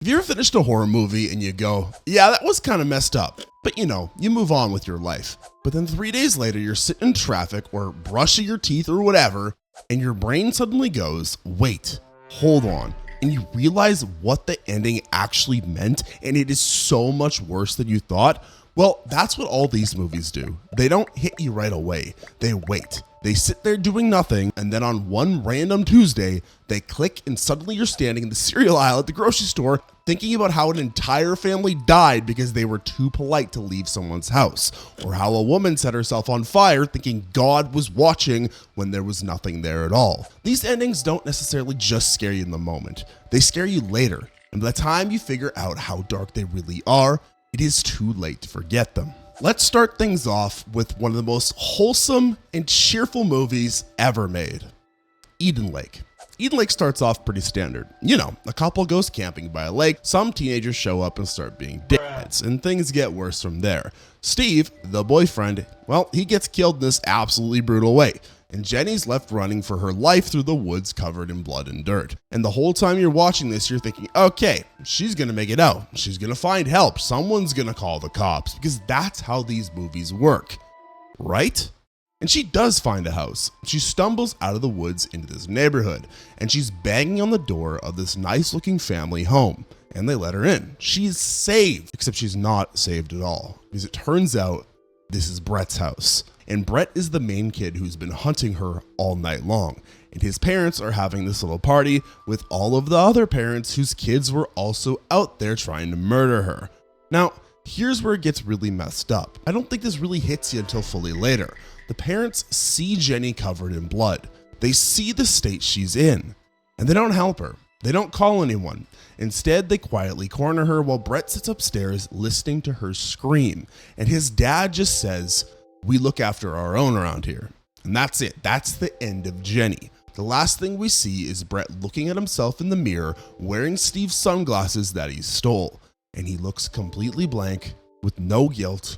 Have you ever finished a horror movie and you go, yeah, that was kind of messed up, but you move on with your life. But then 3 days later, you're sitting in traffic or brushing your teeth or whatever, and your brain suddenly goes, wait, hold on. And you realize what the ending actually meant, and it is so much worse than you thought. Well, that's what all these movies do. They don't hit you right away. They wait. They sit there doing nothing, and then on one random Tuesday, they click and suddenly you're standing in the cereal aisle at the grocery store thinking about how an entire family died because they were too polite to leave someone's house, or how a woman set herself on fire thinking God was watching when there was nothing there at all. These endings don't necessarily just scare you in the moment. They scare you later, and by the time you figure out how dark they really are, it is too late to forget them. Let's start things off with one of the most wholesome and cheerful movies ever made, Eden Lake. Eden Lake starts off pretty standard. A couple goes camping by a lake, some teenagers show up and start being dickheads, and things get worse from there. Steve, the boyfriend, well, he gets killed in this absolutely brutal way, and Jenny's left running for her life through the woods covered in blood and dirt. And the whole time you're watching this, you're thinking, okay, she's gonna make it out. She's gonna find help. Someone's gonna call the cops, because that's how these movies work, right? And she does find a house. She stumbles out of the woods into this neighborhood, and she's banging on the door of this nice looking family home, and they let her in. She's saved, except she's not saved at all, because it turns out this is Brett's house. And Brett is the main kid who's been hunting her all night long. And his parents are having this little party with all of the other parents whose kids were also out there trying to murder her. Now, here's where it gets really messed up. I don't think this really hits you until fully later. The parents see Jenny covered in blood. They see the state she's in, and they don't help her. They don't call anyone. Instead, they quietly corner her while Brett sits upstairs listening to her scream. And his dad just says, "We look after our own around here." And that's it. That's the end of Jenny. The last thing we see is Brett looking at himself in the mirror, wearing Steve's sunglasses that he stole. And he looks completely blank, with no guilt,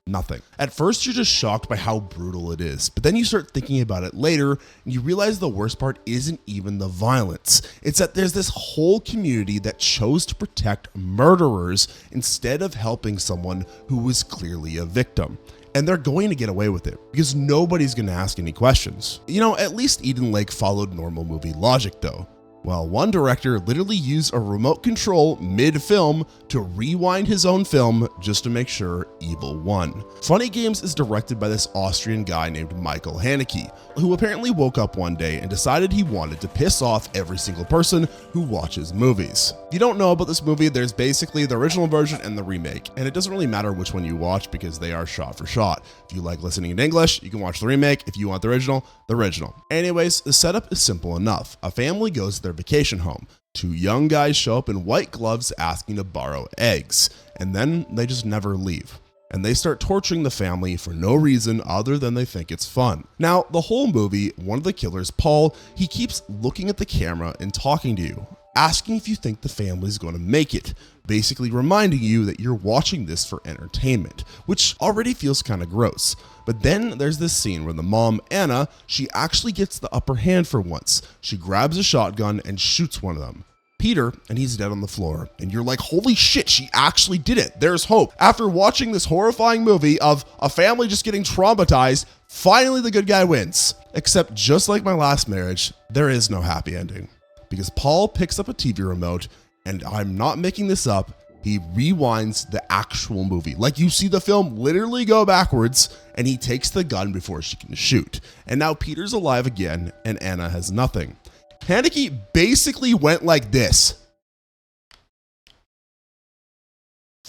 nothing. At first, you're just shocked by how brutal it is, but then you start thinking about it later, and you realize the worst part isn't even the violence. It's that there's this whole community that chose to protect murderers instead of helping someone who was clearly a victim. And they're going to get away with it because nobody's going to ask any questions. At least Eden Lake followed normal movie logic though. Well, one director literally used a remote control mid-film to rewind his own film just to make sure evil won. Funny Games is directed by this Austrian guy named Michael Haneke, who apparently woke up one day and decided he wanted to piss off every single person who watches movies. If you don't know about this movie, there's basically the original version and the remake, and it doesn't really matter which one you watch because they are shot for shot. If you like listening in English, you can watch the remake. If you want the original, the original. Anyways, the setup is simple enough. A family goes to their vacation home. Two young guys show up in white gloves asking to borrow eggs, and then they just never leave. And they start torturing the family for no reason other than they think it's fun. Now, the whole movie, one of the killers, Paul, he keeps looking at the camera and talking to you, asking if you think the family's going to make it, basically reminding you that you're watching this for entertainment, which already feels kind of gross. But then there's this scene where the mom, Anna, she actually gets the upper hand for once. She grabs a shotgun and shoots one of them, Peter, and he's dead on the floor. And you're like, holy shit, she actually did it. There's hope. After watching this horrifying movie of a family just getting traumatized, finally the good guy wins. Except just like my last marriage, there is no happy ending. Because Paul picks up a TV remote, and I'm not making this up, he rewinds the actual movie. Like you see the film literally go backwards, and he takes the gun before she can shoot. And now Peter's alive again, and Anna has nothing. Haneke basically went like this.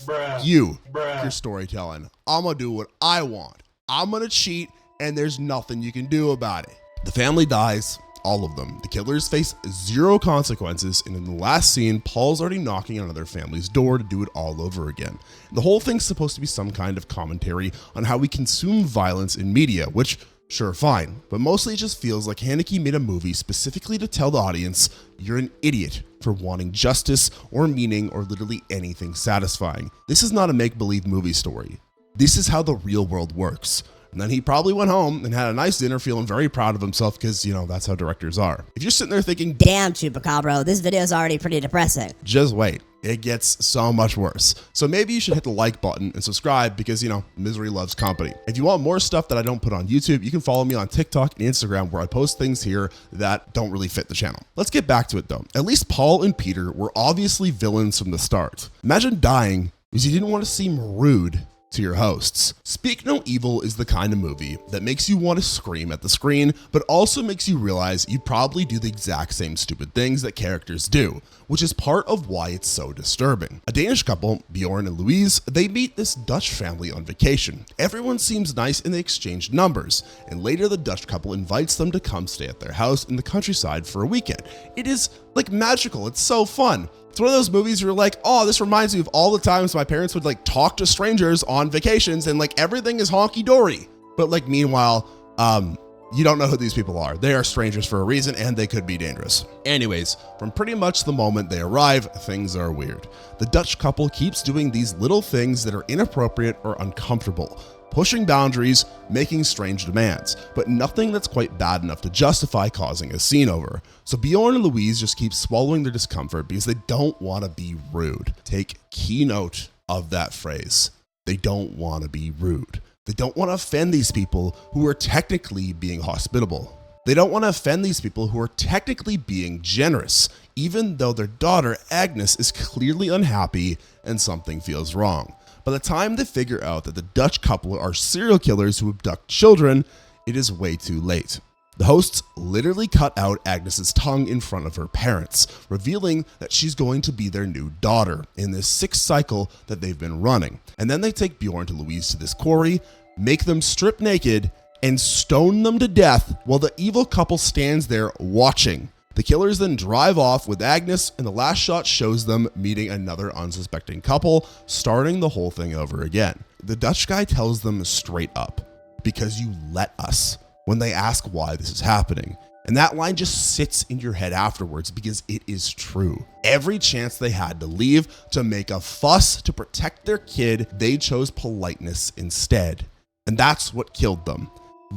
Bruh. Your storytelling. I'm gonna do what I want. I'm gonna cheat, and there's nothing you can do about it. The family dies. All of them. The killers face zero consequences, and in the last scene, Paul's already knocking on another family's door to do it all over again. The whole thing's supposed to be some kind of commentary on how we consume violence in media, which, sure, fine, but mostly it just feels like Haneke made a movie specifically to tell the audience you're an idiot for wanting justice or meaning or literally anything satisfying. This is not a make-believe movie story. This is how the real world works. And then he probably went home and had a nice dinner feeling very proud of himself because, that's how directors are. If you're sitting there thinking, damn, Chupacabro, this video is already pretty depressing, just wait. it gets so much worse. So maybe you should hit the like button and subscribe because, misery loves company. If you want more stuff that I don't put on YouTube, you can follow me on TikTok and Instagram where I post things here that don't really fit the channel. Let's get back to it though. At least Paul and Peter were obviously villains from the start. Imagine dying because you didn't want to seem rude to your hosts. Speak No Evil is the kind of movie that makes you want to scream at the screen, but also makes you realize you'd probably do the exact same stupid things that characters do, which is part of why it's so disturbing. A Danish couple, Bjorn and Louise, they meet this Dutch family on vacation. Everyone seems nice and they exchange numbers, and later the Dutch couple invites them to come stay at their house in the countryside for a weekend. It is like magical, it's so fun. It's one of those movies where you're like, oh, this reminds me of all the times my parents would like talk to strangers on vacations and like everything is honky-dory. But like meanwhile, you don't know who these people are. They are strangers for a reason and they could be dangerous. Anyways, from pretty much the moment they arrive, things are weird. The Dutch couple keeps doing these little things that are inappropriate or uncomfortable, pushing boundaries, making strange demands, but nothing that's quite bad enough to justify causing a scene over. So Bjorn and Louise just keep swallowing their discomfort because they don't want to be rude. Take key note of that phrase. They don't want to be rude. They don't want to offend these people who are technically being hospitable. They don't want to offend these people who are technically being generous, even though their daughter, Agnes, is clearly unhappy and something feels wrong. By the time they figure out that the Dutch couple are serial killers who abduct children, it is way too late. The hosts literally cut out Agnes's tongue in front of her parents, revealing that she's going to be their new daughter in this sick cycle that they've been running. And then they take Bjorn to Louise to this quarry, make them strip naked, and stone them to death while the evil couple stands there watching. The killers then drive off with Agnes, and the last shot shows them meeting another unsuspecting couple, starting the whole thing over again. The Dutch guy tells them straight up, "Because you let us," when they ask why this is happening. And that line just sits in your head afterwards because it is true. Every chance they had to leave, to make a fuss, to protect their kid, they chose politeness instead. And that's what killed them.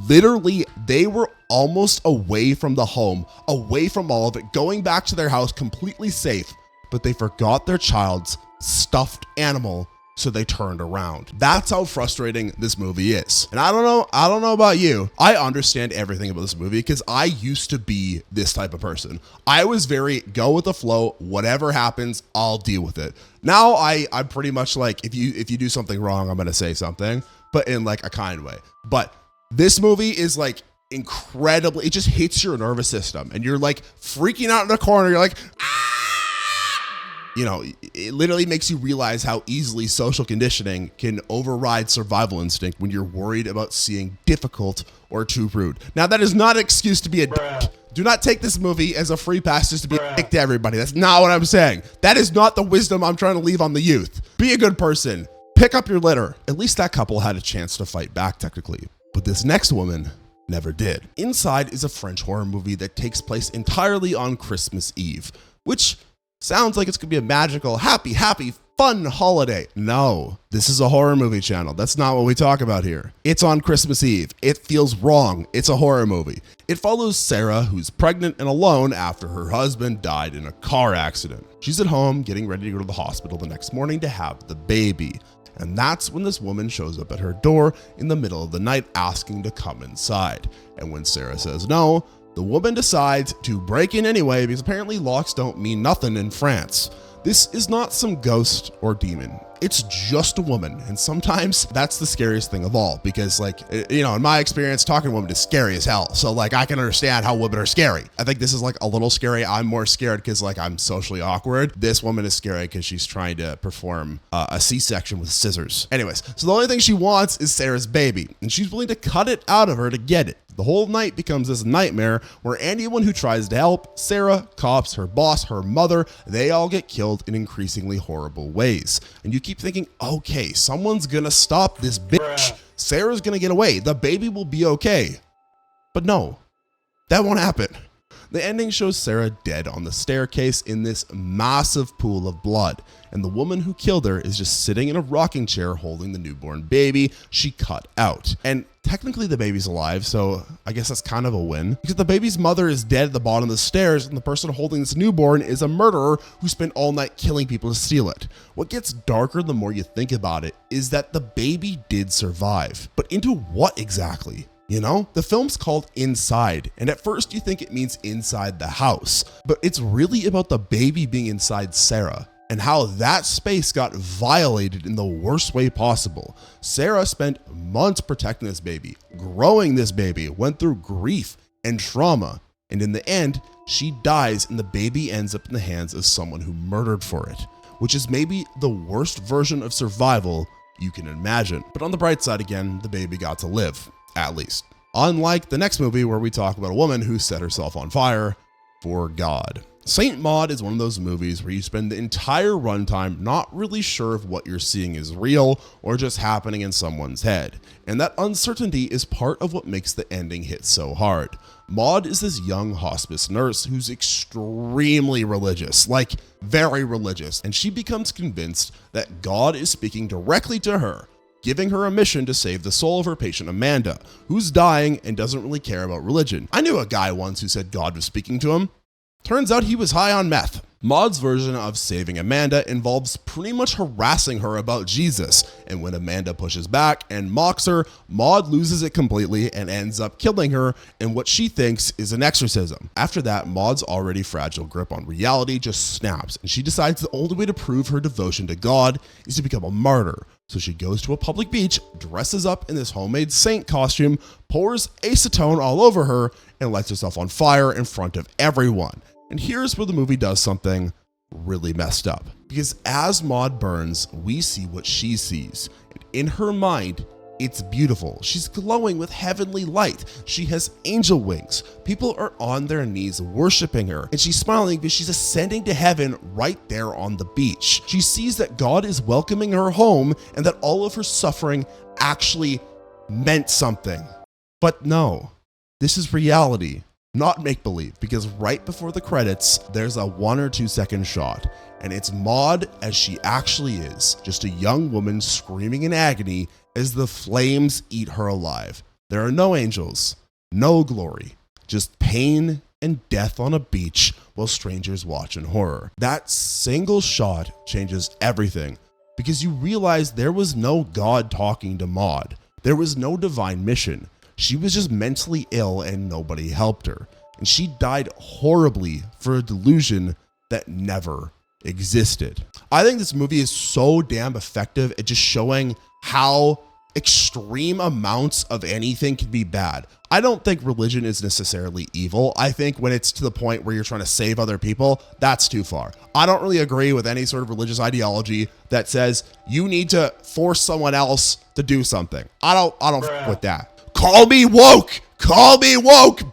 Literally, they were almost away from the home, away from all of it, going back to their house completely safe, but they forgot their child's stuffed animal, so they turned around. That's how frustrating this movie is. And I don't know about you. I understand everything about this movie because I used to be this type of person. I was very go with the flow, whatever happens, I'll deal with it. Now I'm pretty much like, if you do something wrong, I'm gonna say something, but in like a kind way. But this movie is like incredibly, it just hits your nervous system and you're like freaking out in the corner. You're like, it literally makes you realize how easily social conditioning can override survival instinct when you're worried about seeing difficult or too rude. Now, that is not an excuse to be a dick. Do not take this movie as a free pass just to be a dick to everybody. That's not what I'm saying. That is not the wisdom I'm trying to leave on the youth. Be a good person. Pick up your litter. At least that couple had a chance to fight back technically. But this next woman never did. Inside is a French horror movie that takes place entirely on Christmas Eve, which sounds like it's gonna be a magical, happy, fun holiday. No, this is a horror movie channel. That's not what we talk about here. It's on Christmas Eve. It feels wrong. It's a horror movie. It follows Sarah, who's pregnant and alone after her husband died in a car accident. She's at home getting ready to go to the hospital the next morning to have the baby. And that's when this woman shows up at her door in the middle of the night asking to come inside. And when Sarah says no, the woman decides to break in anyway because apparently locks don't mean nothing in France. This is not some ghost or demon. It's just a woman. And sometimes that's the scariest thing of all because in my experience, talking to women is scary as hell. So I can understand how women are scary. I think this is a little scary. I'm more scared because I'm socially awkward. This woman is scary because she's trying to perform a C-section with scissors. Anyways, so the only thing she wants is Sarah's baby and she's willing to cut it out of her to get it. The whole night becomes this nightmare where anyone who tries to help, Sarah, cops, her boss, her mother, they all get killed in increasingly horrible ways. And you keep thinking, okay, someone's gonna stop this bitch. Sarah's gonna get away. The baby will be okay. But no, that won't happen. The ending shows Sarah dead on the staircase in this massive pool of blood, and the woman who killed her is just sitting in a rocking chair holding the newborn baby she cut out. And technically the baby's alive, so I guess that's kind of a win, because the baby's mother is dead at the bottom of the stairs, and the person holding this newborn is a murderer who spent all night killing people to steal it. What gets darker the more you think about it is that the baby did survive, but into what exactly? You know, the film's called Inside, and at first you think it means inside the house, but it's really about the baby being inside Sarah and how that space got violated in the worst way possible. Sarah spent months protecting this baby, growing this baby, went through grief and trauma, and in the end, she dies and the baby ends up in the hands of someone who murdered for it, which is maybe the worst version of survival you can imagine. But on the bright side again, the baby got to live. At least. Unlike the next movie where we talk about a woman who set herself on fire for God. Saint Maud is one of those movies where you spend the entire runtime not really sure if what you're seeing is real or just happening in someone's head. And that uncertainty is part of what makes the ending hit so hard. Maud is this young hospice nurse who's extremely religious, like very religious, and she becomes convinced that God is speaking directly to her, giving her a mission to save the soul of her patient Amanda, who's dying and doesn't really care about religion. I knew a guy once who said God was speaking to him. Turns out he was high on meth. Maud's version of saving Amanda involves pretty much harassing her about Jesus, and when Amanda pushes back and mocks her, Maud loses it completely and ends up killing her in what she thinks is an exorcism. After that, Maud's already fragile grip on reality just snaps, and she decides the only way to prove her devotion to God is to become a martyr. So she goes to a public beach, dresses up in this homemade saint costume, pours acetone all over her, and lights herself on fire in front of everyone. And here's where the movie does something really messed up. Because as Maud burns, we see what she sees. And in her mind, it's beautiful. She's glowing with heavenly light. She has angel wings. People are on their knees worshiping her. And she's smiling because she's ascending to heaven right there on the beach. She sees that God is welcoming her home and that all of her suffering actually meant something. But no, this is reality, not make-believe, because right before the credits, there's a 1 or 2 second shot, and it's Maud as she actually is, just a young woman screaming in agony as the flames eat her alive. There are no angels, no glory, just pain and death on a beach while strangers watch in horror. That single shot changes everything, because you realize there was no God talking to Maud. There was no divine mission. She was just mentally ill and nobody helped her. And she died horribly for a delusion that never existed. I think this movie is so damn effective at just showing how extreme amounts of anything can be bad. I don't think religion is necessarily evil. I think when it's to the point where you're trying to save other people, that's too far. I don't really agree with any sort of religious ideology that says you need to force someone else to do something. I don't f with that. Call me woke,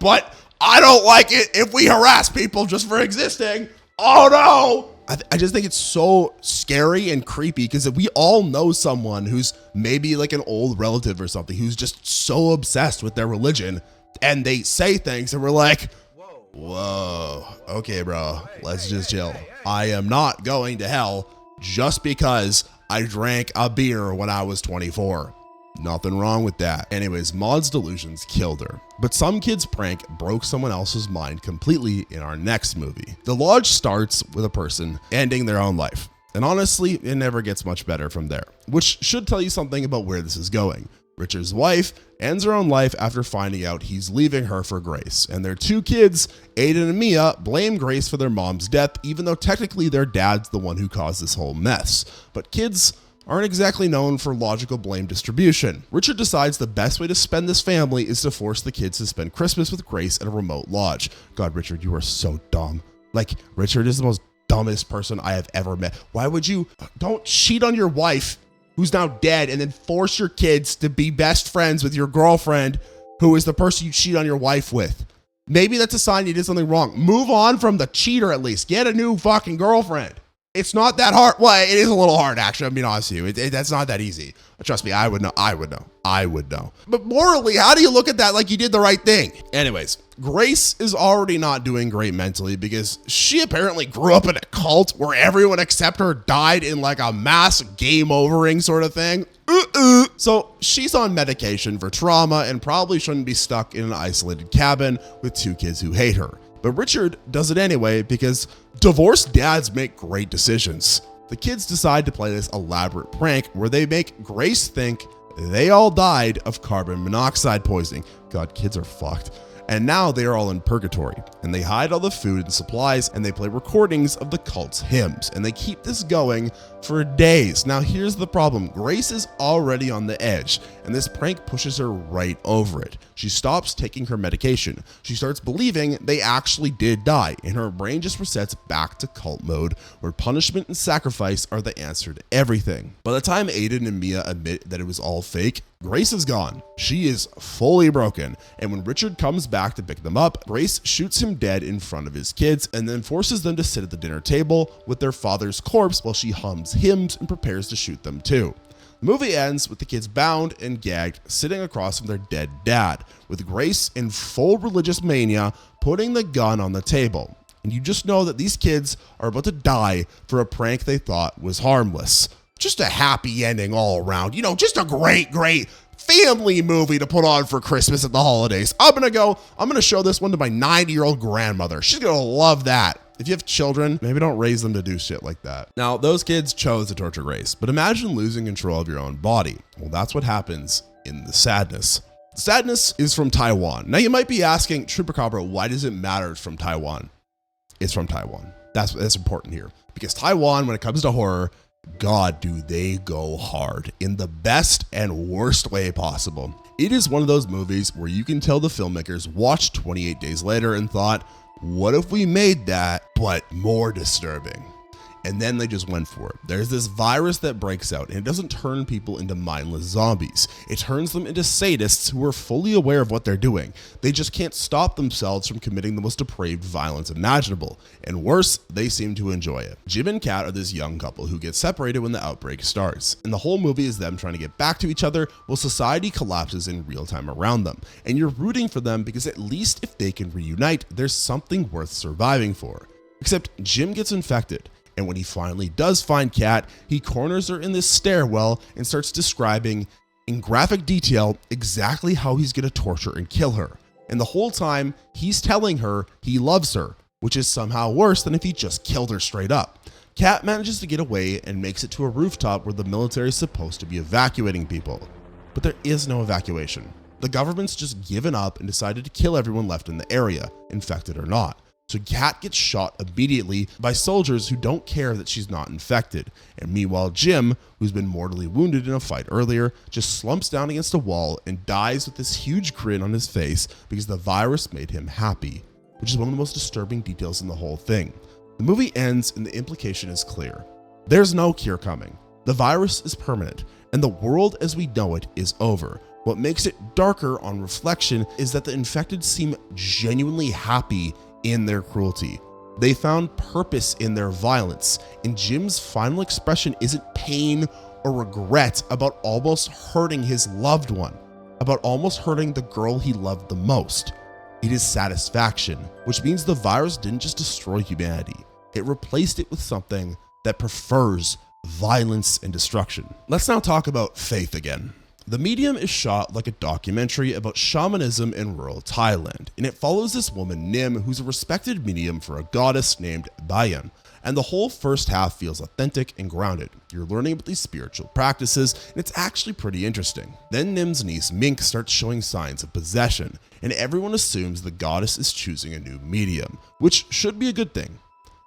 but I don't like it if we harass people just for existing. Oh no. I just think it's so scary and creepy because we all know someone who's maybe like an old relative or something who's just so obsessed with their religion and they say things and we're like, whoa, okay, bro, let's just chill. I am not going to hell just because I drank a beer when I was 24. Nothing wrong with that. Anyways, Maud's delusions killed her, but some kid's prank broke someone else's mind completely in our next movie. The Lodge starts with a person ending their own life, and honestly, it never gets much better from there, which should tell you something about where this is going. Richard's wife ends her own life after finding out he's leaving her for Grace, and their 2 kids, Aiden and Mia, blame Grace for their mom's death, even though technically their dad's the one who caused this whole mess. But kids aren't exactly known for logical blame distribution. Richard decides the best way to spend this family is to force the kids to spend Christmas with Grace at a remote lodge. God, Richard, you are so dumb. Like, Richard is the most dumbest person I have ever met. Why would you? Don't cheat on your wife, who's now dead, and then force your kids to be best friends with your girlfriend, who is the person you cheat on your wife with. Maybe that's a sign you did something wrong. Move on from the cheater at least. Get a new fucking girlfriend. It's not that hard. Well, it is a little hard, actually. I'm being honest with you. That's not that easy. Trust me, I would know. But morally, how do you look at that like you did the right thing? Anyways, Grace is already not doing great mentally because she apparently grew up in a cult where everyone except her died in like a mass game overing sort of thing. So she's on medication for trauma and probably shouldn't be stuck in an isolated cabin with 2 kids who hate her. But Richard does it anyway because divorced dads make great decisions. The kids decide to play this elaborate prank where they make Grace think they all died of carbon monoxide poisoning. God, kids are fucked. And now they are all in purgatory, and they hide all the food and supplies, and they play recordings of the cult's hymns, and they keep this going for days. Now here's the problem. Grace is already on the edge, and this prank pushes her right over it. She stops taking her medication. She starts believing they actually did die, and her brain just resets back to cult mode, where punishment and sacrifice are the answer to everything. By the time Aiden and Mia admit that it was all fake, Grace is gone. She is fully broken, and when Richard comes back to pick them up, Grace shoots him dead in front of his kids and then forces them to sit at the dinner table with their father's corpse while she hums hymns and prepares to shoot them too. The movie ends with the kids bound and gagged, sitting across from their dead dad, with Grace in full religious mania putting the gun on the table. And you just know that these kids are about to die for a prank they thought was harmless. Just a happy ending all around. You know, just a great family movie to put on for Christmas at the holidays. I'm gonna show this one to my 90-year-old grandmother. She's gonna love that. If you have children, maybe don't raise them to do shit like that. Now, those kids chose to torture Grace, but imagine losing control of your own body. Well, that's what happens in The Sadness. The Sadness is from Taiwan. Now, you might be asking, Chupacabra, why does it matter it's from Taiwan? It's from Taiwan. That's important here. Because Taiwan, when it comes to horror, God, do they go hard in the best and worst way possible. It is one of those movies where you can tell the filmmakers watched 28 Days Later and thought, what if we made that, but more disturbing? And then they just went for it. There's this virus that breaks out, and it doesn't turn people into mindless zombies. It turns them into sadists who are fully aware of what they're doing. They just can't stop themselves from committing the most depraved violence imaginable. And worse, they seem to enjoy it. Jim and Kat are this young couple who get separated when the outbreak starts. And the whole movie is them trying to get back to each other while society collapses in real time around them. And you're rooting for them because at least if they can reunite, there's something worth surviving for. Except Jim gets infected. And when he finally does find Kat, he corners her in this stairwell and starts describing in graphic detail exactly how he's going to torture and kill her. And the whole time, he's telling her he loves her, which is somehow worse than if he just killed her straight up. Kat manages to get away and makes it to a rooftop where the military is supposed to be evacuating people. But there is no evacuation. The government's just given up and decided to kill everyone left in the area, infected or not. So Kat gets shot immediately by soldiers who don't care that she's not infected. And meanwhile, Jim, who's been mortally wounded in a fight earlier, just slumps down against a wall and dies with this huge grin on his face because the virus made him happy, which is one of the most disturbing details in the whole thing. The movie ends and the implication is clear. There's no cure coming. The virus is permanent, and the world as we know it is over. What makes it darker on reflection is that the infected seem genuinely happy in their cruelty. They found purpose in their violence, and Jim's final expression isn't pain or regret about almost hurting his loved one, about almost hurting the girl he loved the most. It is satisfaction, which means the virus didn't just destroy humanity. It replaced it with something that prefers violence and destruction. Let's now talk about faith again. The Medium is shot like a documentary about shamanism in rural Thailand, and it follows this woman Nim, who's a respected medium for a goddess named Bayan. And the whole first half feels authentic and grounded. You're learning about these spiritual practices, and it's actually pretty interesting. Then Nim's niece Mink starts showing signs of possession, and everyone assumes the goddess is choosing a new medium, which should be a good thing.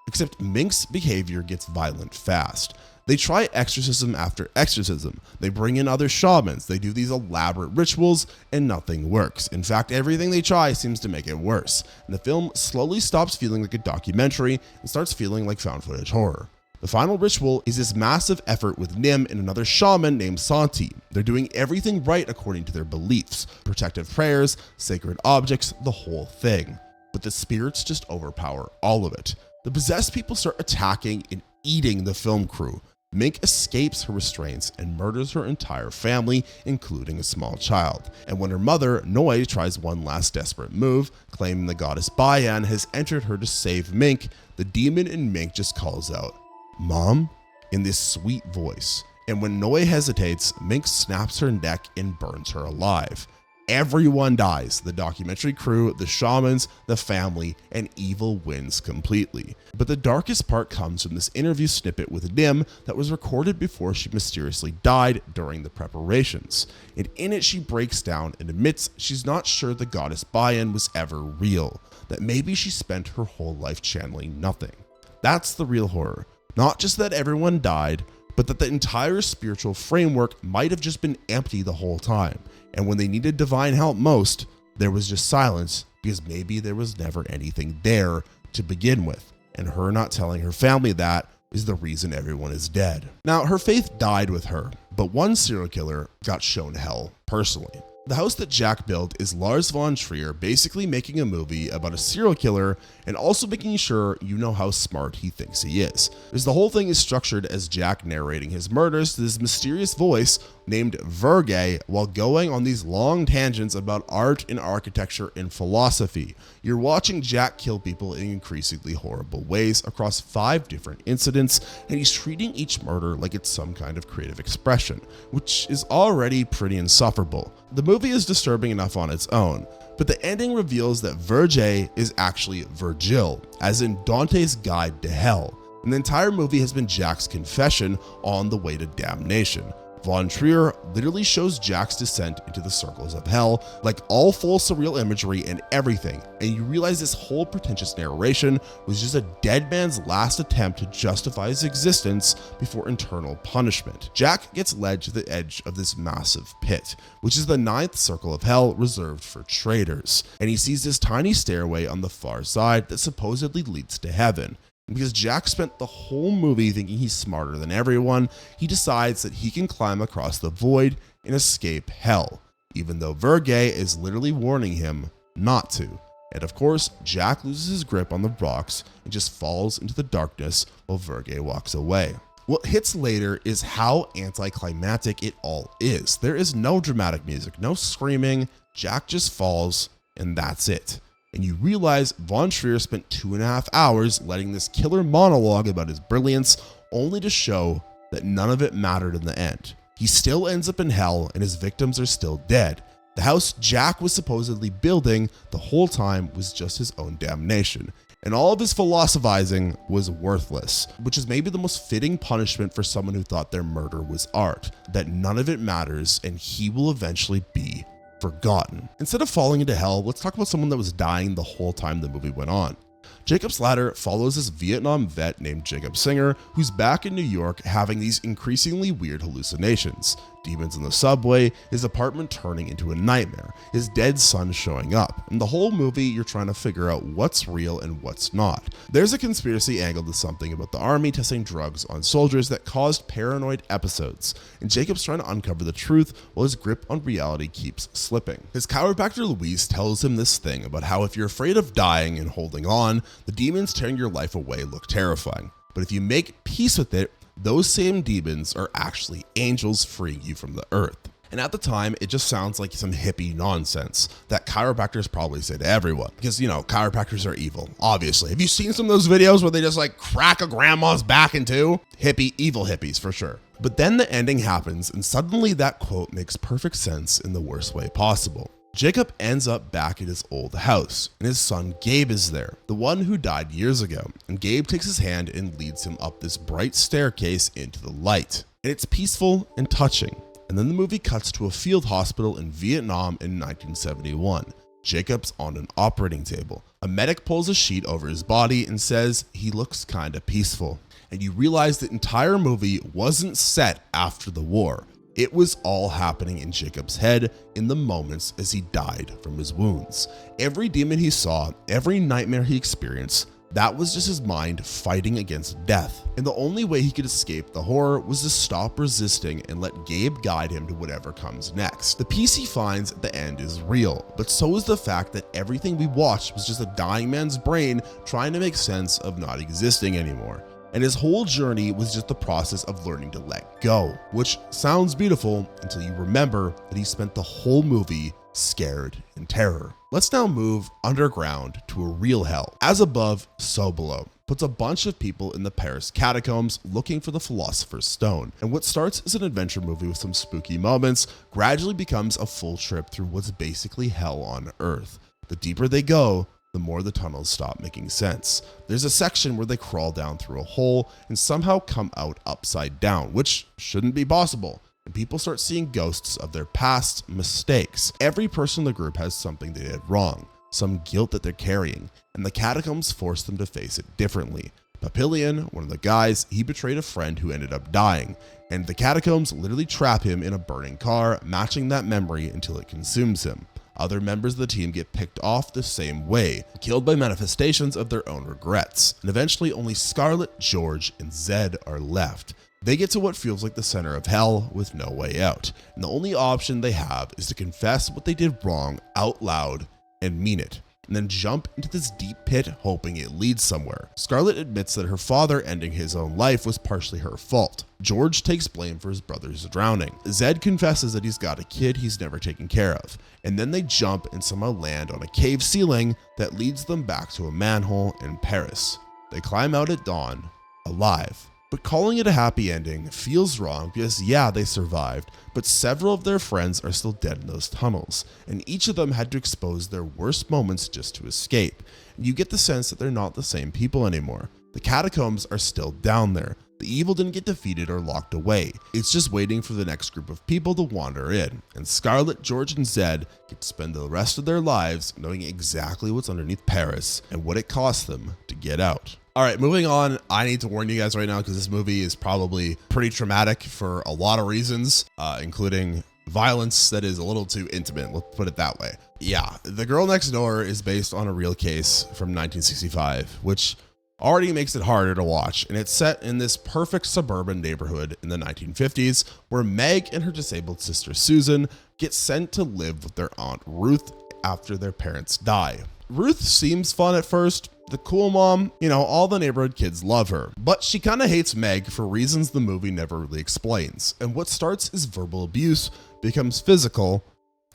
Except Mink's behavior gets violent fast. They try exorcism after exorcism. They bring in other shamans. They do these elaborate rituals and nothing works. In fact, everything they try seems to make it worse. And the film slowly stops feeling like a documentary and starts feeling like found footage horror. The final ritual is this massive effort with Nim and another shaman named Santi. They're doing everything right according to their beliefs. Protective prayers, sacred objects, the whole thing. But the spirits just overpower all of it. The possessed people start attacking and eating the film crew. Mink escapes her restraints and murders her entire family, including a small child. And when her mother, Noi, tries one last desperate move, claiming the goddess Bayan has entered her to save Mink, the demon in Mink just calls out, "Mom?" in this sweet voice. And when Noi hesitates, Mink snaps her neck and burns her alive. Everyone dies, the documentary crew, the shamans, the family, and evil wins completely. But the darkest part comes from this interview snippet with Nim that was recorded before she mysteriously died during the preparations. And in it she breaks down and admits she's not sure the goddess Bayan was ever real, that maybe she spent her whole life channeling nothing. That's the real horror. Not just that everyone died, but that the entire spiritual framework might have just been empty the whole time. And when they needed divine help most, there was just silence because maybe there was never anything there to begin with. And her not telling her family that is the reason everyone is dead. Now, her faith died with her, but one serial killer got shown hell personally. The house that Jack built is Lars von Trier basically making a movie about a serial killer and also making sure you know how smart he thinks he is. Because the whole thing is structured as Jack narrating his murders to this mysterious voice named Verge while going on these long tangents about art and architecture and philosophy. You're watching Jack kill people in increasingly horrible ways across 5 different incidents, and he's treating each murder like it's some kind of creative expression, which is already pretty insufferable. The movie is disturbing enough on its own, but the ending reveals that Verge is actually Virgil, as in Dante's Guide to Hell, and the entire movie has been Jack's confession on the way to damnation. Von Trier literally shows Jack's descent into the circles of hell, like all full surreal imagery and everything, and you realize this whole pretentious narration was just a dead man's last attempt to justify his existence before eternal punishment. Jack gets led to the edge of this massive pit, which is the 9th circle of hell reserved for traitors, and he sees this tiny stairway on the far side that supposedly leads to heaven. Because Jack spent the whole movie thinking he's smarter than everyone, he decides that he can climb across the void and escape hell, even though Verge is literally warning him not to. And of course, Jack loses his grip on the rocks and just falls into the darkness while Verge walks away. What hits later is how anticlimactic it all is. There is no dramatic music, no screaming, Jack just falls, and that's it. And you realize Von Trier spent 2.5 hours letting this killer monologue about his brilliance, only to show that none of it mattered in the end. He still ends up in hell and his victims are still dead. The house Jack was supposedly building the whole time was just his own damnation. And all of his philosophizing was worthless, which is maybe the most fitting punishment for someone who thought their murder was art, that none of it matters and he will eventually be forgotten. Instead of falling into hell, let's talk about someone that was dying the whole time the movie went on. Jacob's Ladder follows this Vietnam vet named Jacob Singer, who's back in New York having these increasingly weird hallucinations. Demons in the subway, his apartment turning into a nightmare, his dead son showing up, and the whole movie you're trying to figure out what's real and what's not. There's a conspiracy angle to something about the army testing drugs on soldiers that caused paranoid episodes, and Jacob's trying to uncover the truth while his grip on reality keeps slipping. His chiropractor Luis tells him this thing about how if you're afraid of dying and holding on, the demons tearing your life away look terrifying. But if you make peace with it, those same demons are actually angels freeing you from the earth. And at the time, it just sounds like some hippie nonsense that chiropractors probably say to everyone. Because, you know, chiropractors are evil, obviously. Have you seen some of those videos where they just like crack a grandma's back in two? Evil hippies for sure. But then the ending happens and suddenly that quote makes perfect sense in the worst way possible. Jacob ends up back at his old house, and his son Gabe is there, the one who died years ago, and Gabe takes his hand and leads him up this bright staircase into the light. And it's peaceful and touching, and then the movie cuts to a field hospital in Vietnam in 1971. Jacob's on an operating table. A medic pulls a sheet over his body and says he looks kinda peaceful. And you realize the entire movie wasn't set after the war. It was all happening in Jacob's head in the moments as he died from his wounds. Every demon he saw, every nightmare he experienced, that was just his mind fighting against death. And the only way he could escape the horror was to stop resisting and let Gabe guide him to whatever comes next. The peace he finds at the end is real, but so is the fact that everything we watched was just a dying man's brain trying to make sense of not existing anymore. and his whole journey was just the process of learning to let go, which sounds beautiful until you remember that he spent the whole movie scared in terror. Let's now move underground to a real hell. As above, so below. Puts a bunch of people in the Paris catacombs looking for the Philosopher's Stone. And what starts as an adventure movie with some spooky moments gradually becomes a full trip through what's basically hell on Earth. The deeper they go, the more the tunnels stop making sense. There's a section where they crawl down through a hole and somehow come out upside down, which shouldn't be possible. And people start seeing ghosts of their past mistakes. Every person in the group has something they did wrong, some guilt that they're carrying, and the catacombs force them to face it differently. Papillion, one of the guys, he betrayed a friend who ended up dying, and the catacombs literally trap him in a burning car, matching that memory until it consumes him. Other members of the team get picked off the same way, killed by manifestations of their own regrets, and eventually only Scarlet, George, and Zed are left. They get to what feels like the center of hell with no way out, and the only option they have is to confess what they did wrong out loud and mean it, and then jump into this deep pit hoping it leads somewhere. Scarlet admits that her father ending his own life was partially her fault. George takes blame for his brother's drowning. Zed confesses that he's got a kid he's never taken care of, and then they jump and somehow land on a cave ceiling that leads them back to a manhole in Paris. They climb out at dawn, alive. But calling it a happy ending feels wrong because yeah, they survived, but several of their friends are still dead in those tunnels, and each of them had to expose their worst moments just to escape. And you get the sense that they're not the same people anymore. The catacombs are still down there. The evil didn't get defeated or locked away. It's just waiting for the next group of people to wander in. And Scarlet, George, and Zed get to spend the rest of their lives knowing exactly what's underneath Paris and what it costs them to get out. All right, moving on. I need to warn you guys right now because this movie is probably pretty traumatic for a lot of reasons, including violence that is a little too intimate. Let's put it that way. Yeah, The Girl Next Door is based on a real case from 1965, which already makes it harder to watch. And it's set in this perfect suburban neighborhood in the 1950s where Meg and her disabled sister Susan get sent to live with their aunt Ruth after their parents die. Ruth seems fun at first, the cool mom, all the neighborhood kids love her, but she kind of hates Meg for reasons the movie never really explains. And what starts as verbal abuse becomes physical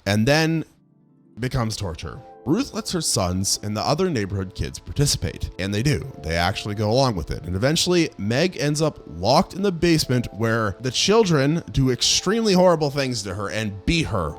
and then becomes torture. Ruth lets her sons and the other neighborhood kids participate, and they do. They actually go along with it. And eventually, Meg ends up locked in the basement where the children do extremely horrible things to her and beat her,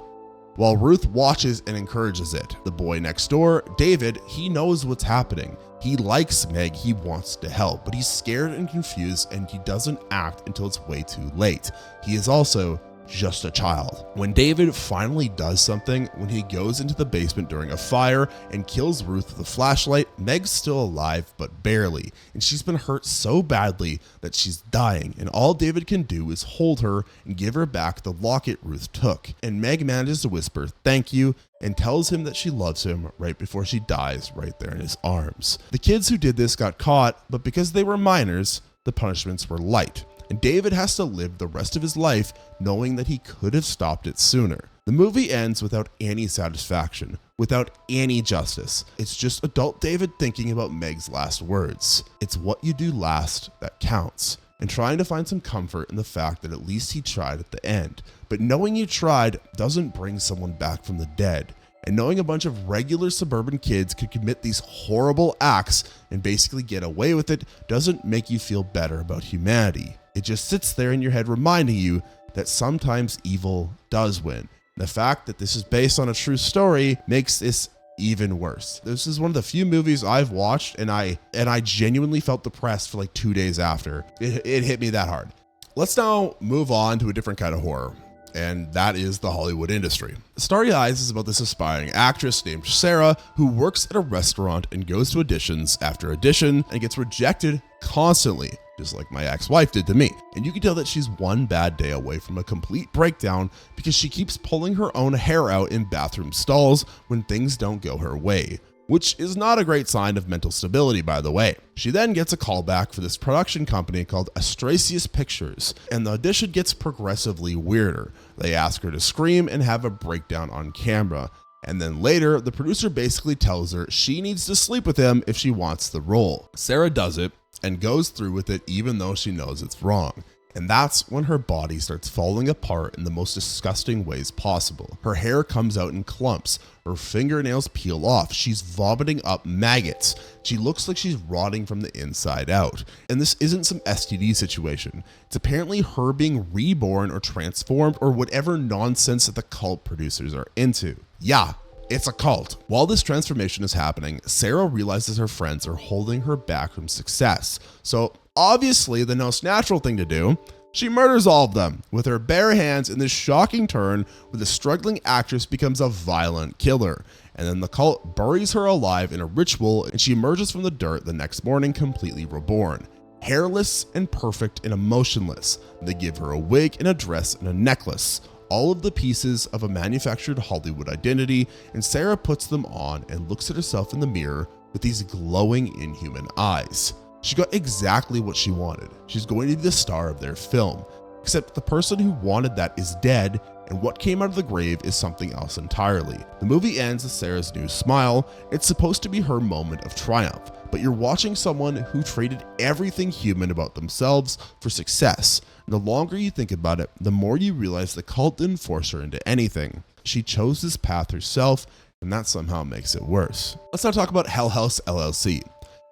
while Ruth watches and encourages it. The boy next door, David, he knows what's happening. He likes Meg, he wants to help, but he's scared and confused and he doesn't act until it's way too late. He is also just a child. When David finally does something, when he goes into the basement during a fire and kills Ruth with a flashlight, Meg's still alive, but barely. And she's been hurt so badly that she's dying. And all David can do is hold her and give her back the locket Ruth took. And Meg manages to whisper thank you and tells him that she loves him right before she dies right there in his arms. The kids who did this got caught, but because they were minors, the punishments were light. And David has to live the rest of his life knowing that he could have stopped it sooner. The movie ends without any satisfaction, without any justice. It's just adult David thinking about Meg's last words. It's what you do last that counts, and trying to find some comfort in the fact that at least he tried at the end. But knowing you tried doesn't bring someone back from the dead. And knowing a bunch of regular suburban kids could commit these horrible acts and basically get away with it doesn't make you feel better about humanity. It just sits there in your head reminding you that sometimes evil does win. The fact that this is based on a true story makes this even worse. This is one of the few movies I've watched and I genuinely felt depressed for like 2 days after. It hit me that hard. Let's now move on to a different kind of horror, and that is the Hollywood industry. Starry Eyes is about this aspiring actress named Sarah who works at a restaurant and goes to auditions after audition and gets rejected constantly, just like my ex-wife did to me. And you can tell that she's one bad day away from a complete breakdown because she keeps pulling her own hair out in bathroom stalls when things don't go her way, which is not a great sign of mental stability, by the way. She then gets a call back for this production company called Astrasius Pictures, and the audition gets progressively weirder. They ask her to scream and have a breakdown on camera. And then later, the producer basically tells her she needs to sleep with him if she wants the role. Sarah does it, and goes through with it even though she knows it's wrong. And that's when her body starts falling apart in the most disgusting ways possible. Her hair comes out in clumps, her fingernails peel off, she's vomiting up maggots. She looks like she's rotting from the inside out. And this isn't some STD situation. It's apparently her being reborn or transformed or whatever nonsense that the cult producers are into. Yeah, it's a cult. While this transformation is happening, Sarah realizes her friends are holding her back from success. So obviously the most natural thing to do, she murders all of them with her bare hands in this shocking turn where the struggling actress becomes a violent killer. And then the cult buries her alive in a ritual and she emerges from the dirt the next morning completely reborn. Hairless and perfect and emotionless. They give her a wig and a dress and a necklace. All of the pieces of a manufactured Hollywood identity, and Sarah puts them on and looks at herself in the mirror with these glowing inhuman eyes. She got exactly what she wanted. She's going to be the star of their film, except the person who wanted that is dead, and what came out of the grave is something else entirely. The movie ends with Sarah's new smile. It's supposed to be her moment of triumph, but you're watching someone who traded everything human about themselves for success. And the longer you think about it, the more you realize the cult didn't force her into anything. She chose this path herself, and that somehow makes it worse. Let's now talk about Hell House LLC.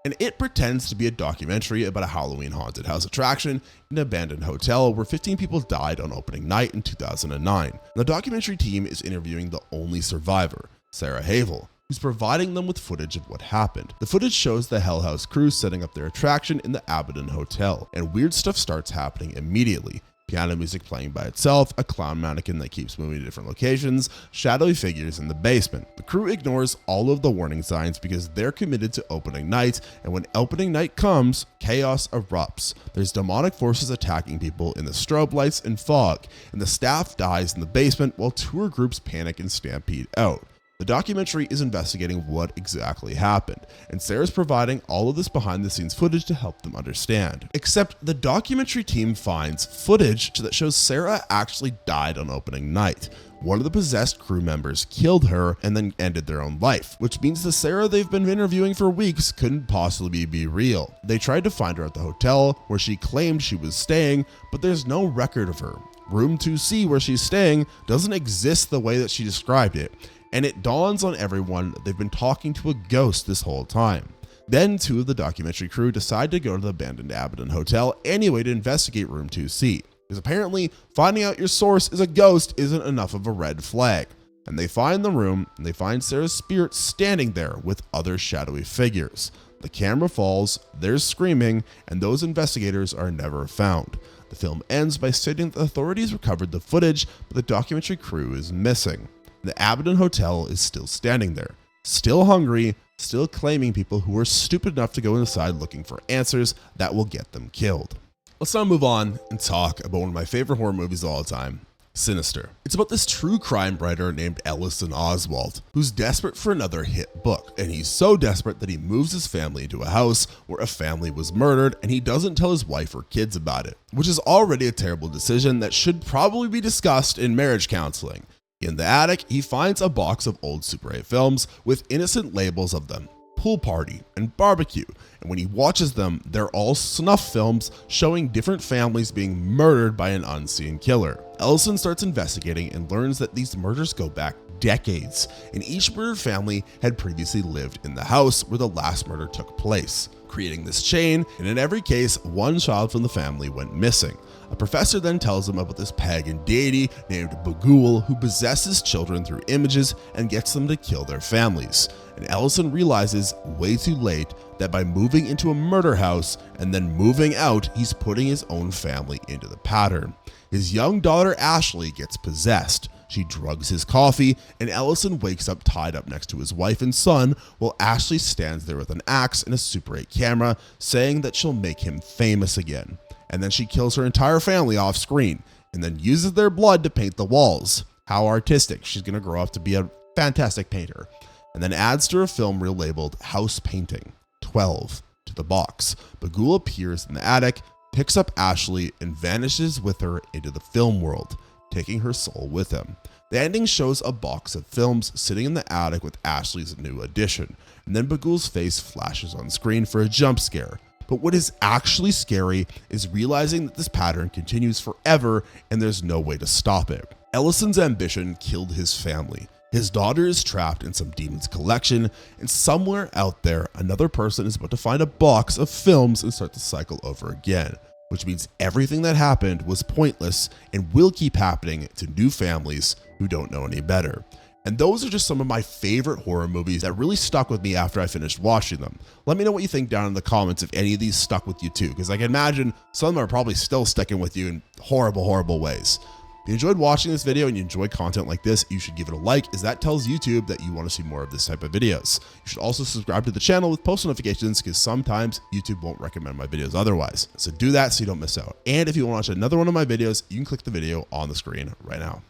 And it pretends to be a documentary about a Halloween haunted house attraction in an abandoned hotel where 15 people died on opening night in 2009. The documentary team is interviewing the only survivor, Sarah Havel, who's providing them with footage of what happened. The footage shows the Hell House crew setting up their attraction in the Aberdeen Hotel, and weird stuff starts happening immediately. Piano music playing by itself, a clown mannequin that keeps moving to different locations, shadowy figures in the basement. The crew ignores all of the warning signs because they're committed to opening night, and when opening night comes, chaos erupts. There's demonic forces attacking people in the strobe lights and fog, and the staff dies in the basement while tour groups panic and stampede out. The documentary is investigating what exactly happened, and Sarah's providing all of this behind the scenes footage to help them understand. Except the documentary team finds footage that shows Sarah actually died on opening night. One of the possessed crew members killed her and then ended their own life, which means the Sarah they've been interviewing for weeks couldn't possibly be real. They tried to find her at the hotel where she claimed she was staying, but there's no record of her. Room 2C where she's staying doesn't exist the way that she described it. And it dawns on everyone that they've been talking to a ghost this whole time. Then two of the documentary crew decide to go to the abandoned Aberdeen Hotel anyway to investigate room 2C, because apparently finding out your source is a ghost isn't enough of a red flag. And they find the room and they find Sarah's spirit standing there with other shadowy figures. The camera falls, there's screaming, and those investigators are never found. The film ends by stating that authorities recovered the footage, but the documentary crew is missing. The Aberdeen Hotel is still standing there, still hungry, still claiming people who are stupid enough to go inside looking for answers that will get them killed. Let's now move on and talk about one of my favorite horror movies of all time, Sinister. It's about this true crime writer named Ellison Oswald, who's desperate for another hit book, and he's so desperate that he moves his family into a house where a family was murdered, and he doesn't tell his wife or kids about it, which is already a terrible decision that should probably be discussed in marriage counseling. In the attic, he finds a box of old Super 8 films with innocent labels of them, Pool Party and Barbecue, and when he watches them, they're all snuff films showing different families being murdered by an unseen killer. Ellison starts investigating and learns that these murders go back decades, and each murdered family had previously lived in the house where the last murder took place, creating this chain, and in every case, one child from the family went missing. A professor then tells him about this pagan deity named Bagul who possesses children through images and gets them to kill their families. And Ellison realizes way too late that by moving into a murder house and then moving out, he's putting his own family into the pattern. His young daughter Ashley gets possessed. She drugs his coffee, and Ellison wakes up tied up next to his wife and son while Ashley stands there with an axe and a Super 8 camera saying that she'll make him famous again. And then she kills her entire family off screen and then uses their blood to paint the walls. How artistic. She's going to grow up to be a fantastic painter. And then adds to her film reel labeled House Painting 12 to the box. Bagul appears in the attic, picks up Ashley, and vanishes with her into the film world, taking her soul with him. The ending shows a box of films sitting in the attic with Ashley's new addition, and then Bagul's face flashes on screen for a jump scare. But what is actually scary is realizing that this pattern continues forever and there's no way to stop it. Ellison's ambition killed his family. His daughter is trapped in some demon's collection, and somewhere out there, another person is about to find a box of films and start the cycle over again, which means everything that happened was pointless and will keep happening to new families who don't know any better. And those are just some of my favorite horror movies that really stuck with me after I finished watching them. Let me know what you think down in the comments if any of these stuck with you too, because I can imagine some of them are probably still sticking with you in horrible, horrible ways. If you enjoyed watching this video and you enjoy content like this, you should give it a like, as that tells YouTube that you want to see more of this type of videos. You should also subscribe to the channel with post notifications, because sometimes YouTube won't recommend my videos otherwise. So do that so you don't miss out. And if you want to watch another one of my videos, you can click the video on the screen right now.